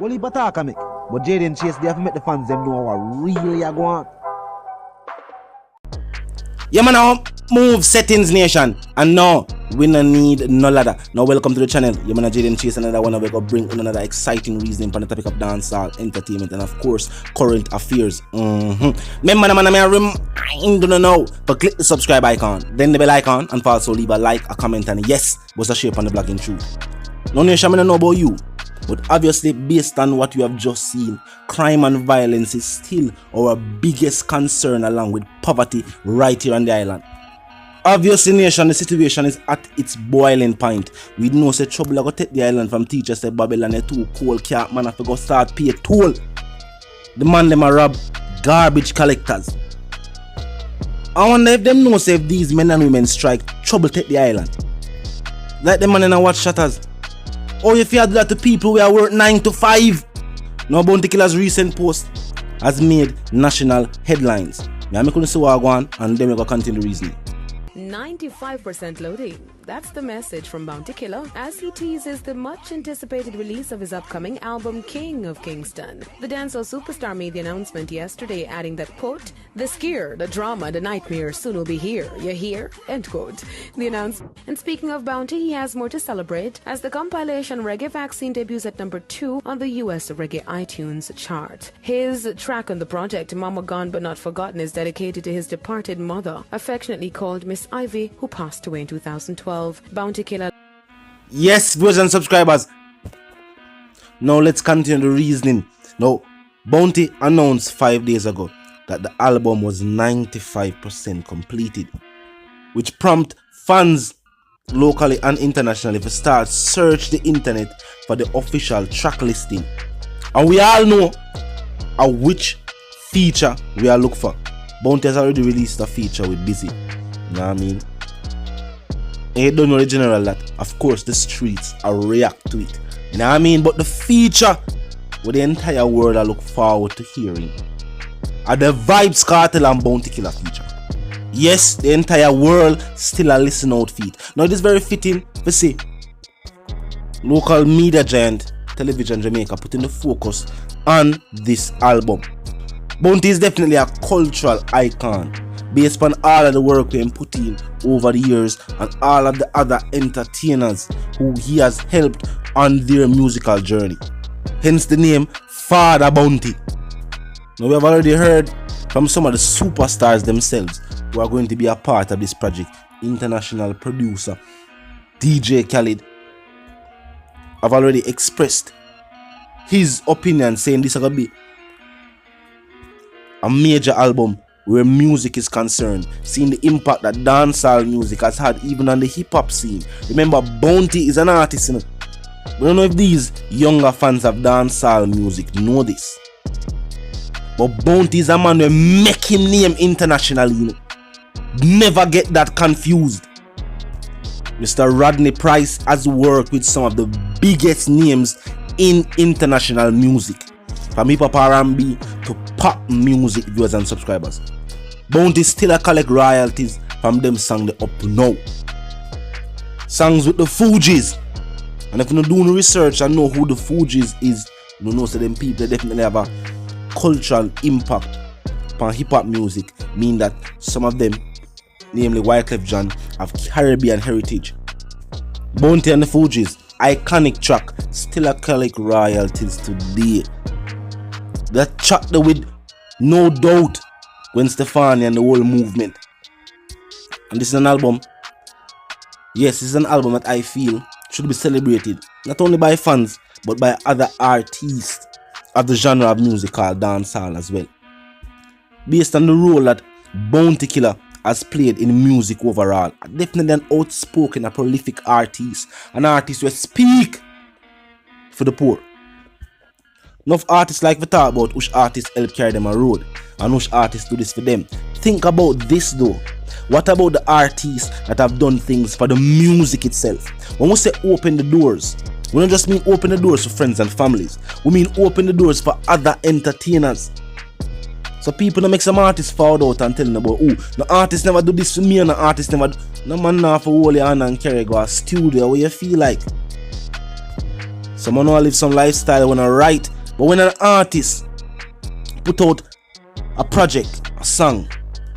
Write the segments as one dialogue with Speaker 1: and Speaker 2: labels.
Speaker 1: Well, he attack me. But Jaden Chase, they have to make the fans them know what really are going on.
Speaker 2: Yeah, man, now move settings nation. And no, we no need no ladder. Now welcome to the channel. Yeah, man, Jaden Chase, another one. We're gonna bring another exciting reasoning on the topic of dancehall, entertainment, and of course current affairs. Remember, man, I remind you now, but click the subscribe icon, then the bell icon, and also leave a like, a comment, and yes, what's a shape on the blogging truth. No nation, I don't know about you, but obviously based on what you have just seen, crime and violence is still our biggest concern, along with poverty right here on the island. Obviously, nation, the situation is at its boiling point. We know say trouble go take the island from teachers say Babylon is too cold, can't man have to go start pay toll. The man them a rob garbage collectors. I wonder if them know say if these men and women strike, trouble take the island. Like the man in a watch shutters. Or if you do that to people who are work 9 to 5. Now Bounty Killer's recent post has made national headlines. Now I'm going to see what I go on, and then we're going to continue the reasoning.
Speaker 3: 95% loading. That's the message from Bounty Killer as he teases the much anticipated release of his upcoming album King of Kingston. The dancehall superstar made the announcement yesterday, adding that, quote, "The scare, the drama, the nightmare soon will be here. You hear?" End quote. The announcement. And speaking of Bounty, he has more to celebrate as the compilation Reggae Vaccine debuts at number 2 on the US Reggae iTunes chart. His track on the project, Mama Gone But Not Forgotten, is dedicated to his departed mother, affectionately called Miss Ivy, who passed away in 2012. Bounty Killer.
Speaker 2: Yes, viewers and subscribers. Now let's continue the reasoning. Now, Bounty announced 5 days ago that the album was 95% completed, which prompted fans locally and internationally to start search the internet for the official track listing. And we all know which feature we are looking for. Bounty has already released a feature with Busy. You know what I mean? And you don't know the general that, of course, the streets are react to it. You know what I mean? But the feature where the entire world I look forward to hearing are the Vybz Kartel and Bounty Killer feature. Yes, the entire world still a listen out feat. Now it is very fitting to see local media giant Television Jamaica putting the focus on this album. Bounty is definitely a cultural icon based on all of the work being put in over the years and all of the other entertainers who he has helped on their musical journey. Hence the name Father Bounty. Now we have already heard from some of the superstars themselves who are going to be a part of this project. International producer DJ Khaled have already expressed his opinion, saying this is going to be a major album where music is concerned, seeing the impact that dancehall music has had even on the hip-hop scene. Remember, Bounty is an artist, you know. We don't know if these younger fans of dancehall music know this, but Bounty is a man who make him name internationally, you know. Never get that confused. Mr. Rodney Price has worked with some of the biggest names in international music, from hip-hop R&B to pop music, viewers and subscribers. Bounty still a collect royalties from them song the up to now. Songs with the Fugees. And if you don't do no research and know who the Fugees is, you know so them people they definitely have a cultural impact upon hip-hop music, mean that some of them, namely Wyclef Jean, have Caribbean heritage. Bounty and the Fugees, iconic track, still a collect royalties today. That track there with No Doubt, Gwen Stefani and the whole movement. And this is an album, yes, this is an album that I feel should be celebrated, not only by fans, but by other artists of the genre of music called dancehall as well. Based on the role that Bounty Killer has played in music overall, definitely an outspoken, a prolific artist, an artist who speak for the poor. Enough artists like we talk about which artists help carry them a road and which artists do this for them. Think about this though. What about the artists that have done things for the music itself? When we say open the doors, we don't just mean open the doors for friends and families. We mean open the doors for other entertainers. So people don't make some artists fall out and telling about, oh, the artist never do this for me and the artist never do. No man now for hold your hand and carry go a studio where you feel like. Someone wanna live some lifestyle, wanna write. But when an artist put out a project, a song,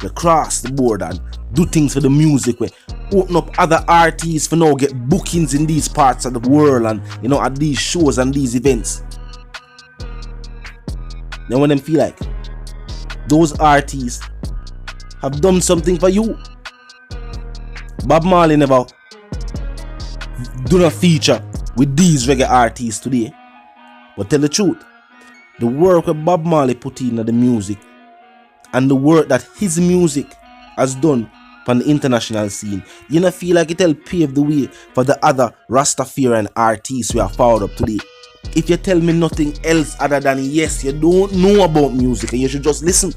Speaker 2: they cross the board and do things for the music, where open up other artists for now get bookings in these parts of the world and at these shows and these events. Then when them feel like those artists have done something for you. Bob Marley never done a feature with these reggae artists today. But tell the truth, the work that Bob Marley put in the music and the work that his music has done from the international scene, you know, feel like it'll pave the way for the other Rastafarian artists we are forward up today. If you tell me nothing else other than yes, you don't know about music and you should just listen.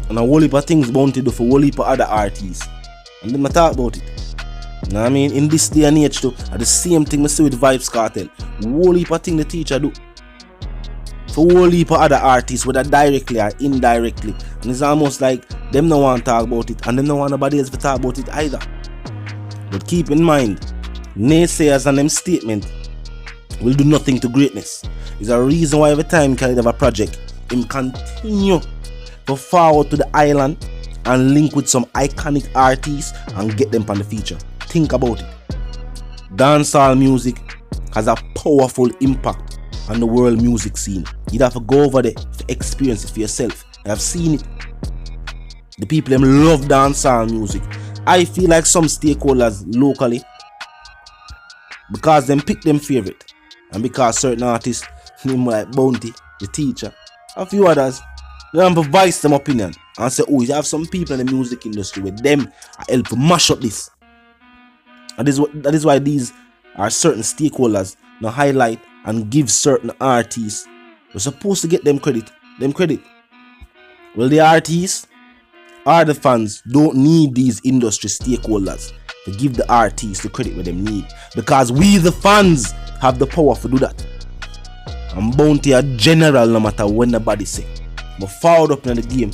Speaker 2: And a whole heap of things Bounty do for a whole heap of other artists. And then I talk about it. You know what I mean? In this day and age too, at the same thing I see with Vybz Kartel. Whole heap of things the teacher do for a whole heap of other artists, whether directly or indirectly. And it's almost like them no want to talk about it and them no want nobody else to talk about it either. But keep in mind, naysayers and them statement will do nothing to greatness. There's a reason why every time Khalid have a project, him continue to forward to the island and link with some iconic artists and get them on the feature. Think about it. Dancehall music has a powerful impact on the world music scene. You'd have to go over there to experience it for yourself. I've seen it. The people them love dancehall music. I feel like some stakeholders locally, because them pick them favorite, and because certain artists, name like Bounty, the teacher, a few others, they have voice them opinion and say, oh, you have some people in the music industry with them help to mash up this. And that is why these are certain stakeholders now highlight and give certain artists, we're supposed to get them credit. Well, the artists or the fans don't need these industry stakeholders to give the artists the credit where they need, because we the fans have the power to do that. And Bounty a general no matter when nobody say. But forward up in the game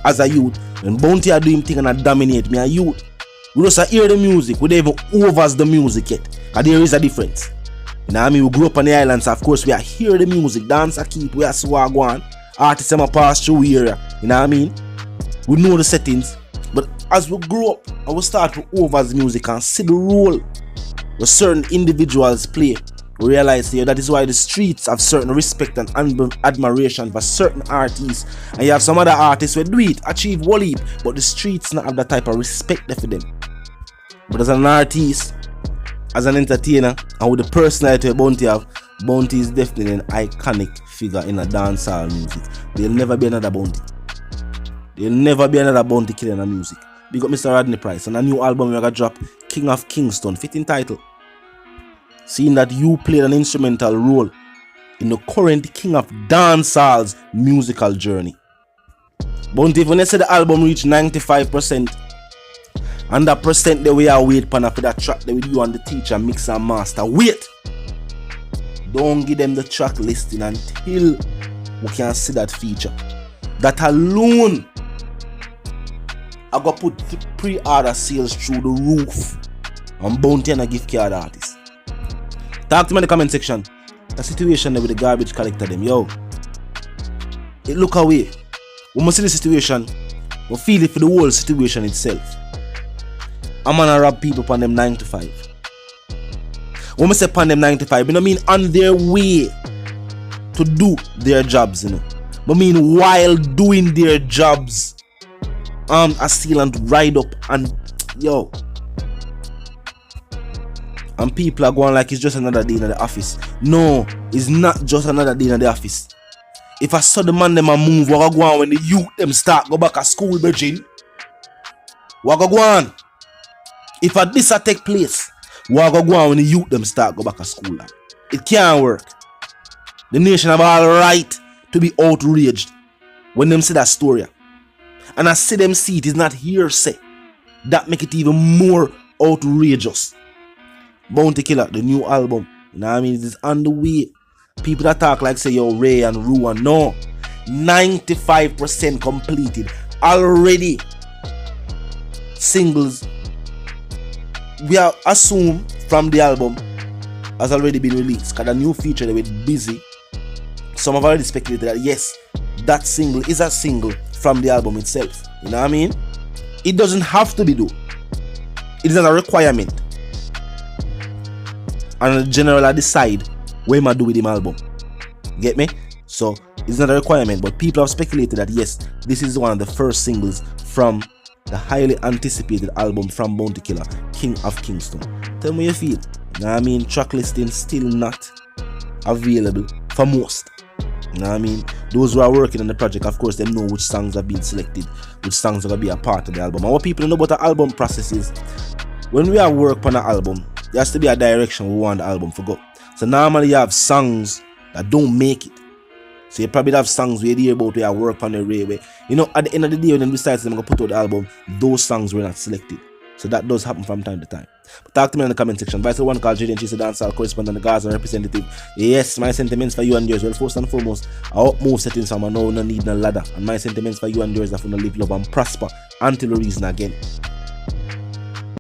Speaker 2: as a youth, when Bounty are doing thing and I dominate me a youth, we just hear the music, we don't even overs the music yet. And there is a difference. You know what I mean? We grew up on the islands, so of course we are hear the music, dance a keep, we are swag one. Artists them a pass through area. You know what I mean? We know the settings. But as we grow up and we start to overs the music and see the role where certain individuals play, we realize here that is why the streets have certain respect and admiration for certain artists, and you have some other artists who do it, achieve whole heap, but the streets not have that type of respect there for them. But as an artist, as an entertainer, and with the personality Bounty have, Bounty is definitely an iconic figure in a dancehall music. There'll never be another Bounty. There'll never be another Bounty killing a music. Big up Mr. Rodney Price and a new album we're gonna drop, King of Kingston, fitting title. Seeing that you played an instrumental role in the current King of Dancehall's musical journey. Bounty, when they say the album reached 95%, and that percent that we are wait for that track that with you and the teacher mix and master. Wait! Don't give them the track listing until we can see that feature. That alone, I got put pre-order sales through the roof and Bounty and a gift card artist. Talk to me in the comment section. The situation there with the garbage collector them, yo. It look away. We must see the situation, we feel it for the whole situation itself. I'm gonna rob people upon them 9 to 5. When I say upon them 9 to 5, I don't mean on their way to do their jobs, you know. But I mean while doing their jobs, I steal and ride up and yo. And people are going like it's just another day in the office. No, it's not just another day in the office. If I saw the man them a move, what go on when the youth them start go back to school, Virgin? What go on? If a this a take place, what go on when the youth them start go back to school? It can't work. The nation have all right to be outraged when them see that story. And I see them see it is not hearsay. That make it even more outrageous. Bounty Killer, the new album, you know what I mean, it is on the way. People that talk like say yo Ray and Ruan, no, 95% completed already. Singles we are assume from the album has already been released. Because the new feature they were busy. Some have already speculated that yes, that single is a single from the album itself. You know what I mean? It doesn't have to be though. It is not a requirement. And the general decide what I do with the album. Get me? So it's not a requirement, but people have speculated that yes, this is one of the first singles from the highly anticipated album from Bounty Killer, King of Kingston. Tell me how you feel. You know what I mean? Track listing still not available for most. You know what I mean? Those who are working on the project, of course, they know which songs have been selected, which songs are going to be a part of the album. And what people know about the album process is, when we are work on an album, there has to be a direction we want the album to go. So normally you have songs that don't make it. So you probably have songs where you hear about where I work on the railway. You know, at the end of the day when they decide they're going to put out the album, those songs were not selected. So that does happen from time to time. But talk to me in the comment section. Vice one called JD and she's a dancehall correspondent, the Gaza representative. Yes, my sentiments for you and yours. Well, first and foremost, I hope more settings from I know no need no ladder. And my sentiments for you and yours are for to live, love and prosper until the reason again.